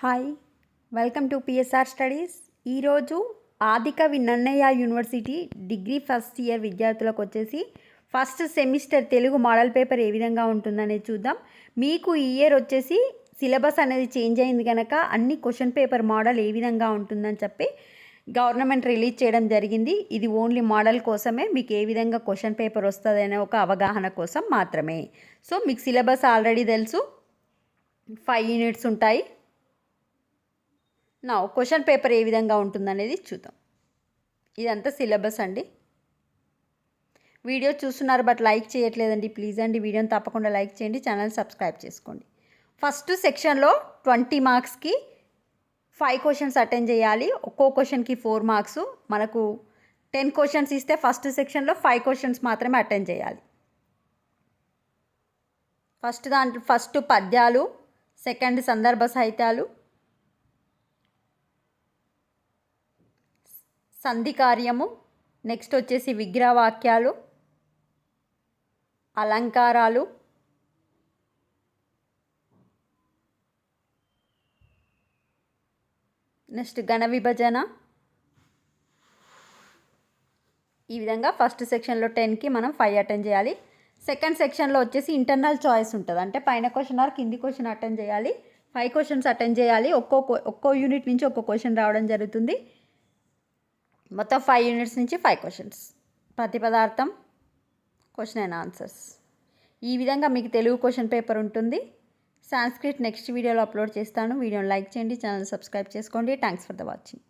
Hi, welcome to PSR studies. ఈరోజు Adikavi Nannaya university degree first year విద్యార్థులకు వచ్చేసి first semester Telugu model paper ఏ విధంగా ఉంటుందనేది చూద్దాం. మీకు ఈ ఇయర్ వచ్చేసి సిలబస్ అనేది చేంజ్ అయింది కనుక అన్ని క్వశ్చన్ పేపర్ మోడల్ ఏ విధంగా ఉంటుందని చెప్పి గవర్నమెంట్ రిలీజ్ చేయడం జరిగింది. ఇది ఓన్లీ మోడల్ కోసమే, మీకు ఏ విధంగా క్వశ్చన్ పేపర్ వస్తుంది అనే ఒక అవగాహన కోసం మాత్రమే. సో మీకు సిలబస్ ఆల్రెడీ తెలుసు, 5 యూనిట్స్ ఉంటాయి. నా క్వశ్చన్ పేపర్ ఏ విధంగా ఉంటుందనేది చూద్దాం. ఇదంతా సిలబస్ అండి. వీడియో చూస్తున్నారు బట్ లైక్ చేయట్లేదండి. ప్లీజ్ అండి, వీడియోని తప్పకుండా లైక్ చేయండి, ఛానల్ సబ్స్క్రైబ్ చేసుకోండి. ఫస్ట్ సెక్షన్లో 20 మార్క్స్కి 5 క్వశ్చన్స్ అటెండ్ చేయాలి. ఒక్కో క్వశ్చన్కి 4 మార్క్స్. మనకు 10 క్వశ్చన్స్ ఇస్తే ఫస్ట్ సెక్షన్లో 5 క్వశ్చన్స్ మాత్రమే అటెండ్ చేయాలి. ఫస్ట్ పద్యాలు, సెకండ్ సందర్భ సాహిత్యాలు, సంధి కార్యము, నెక్స్ట్ వచ్చేసి విగ్రహవాక్యాలు, అలంకారాలు, నెక్స్ట్ గణ విభజన. ఈ విధంగా ఫస్ట్ సెక్షన్లో 10కి మనం 5 అటెండ్ చేయాలి. సెకండ్ సెక్షన్లో వచ్చేసి ఇంటర్నల్ చాయిస్ ఉంటుంది. అంటే పైన క్వశ్చన్ ఆర్ కింది క్వశ్చన్ అటెండ్ చేయాలి. 5 క్వశ్చన్స్ అటెండ్ చేయాలి. ఒక్కో యూనిట్ నుంచి ఒక్కో క్వశ్చన్ రావడం జరుగుతుంది. మొత్తం 5 యూనిట్స్ నుంచి 5 క్వశ్చన్స్. ప్రతిపదార్థం, క్వశ్చన్ అండ్ ఆన్సర్స్. ఈ విధంగా మీకు తెలుగు క్వశ్చన్ పేపర్ ఉంటుంది. సాంస్క్రిట్ నెక్స్ట్ వీడియోలో అప్లోడ్ చేస్తాను. వీడియోని లైక్ చేయండి, ఛానల్ సబ్స్క్రైబ్ చేసుకోండి. Thanks for the watching.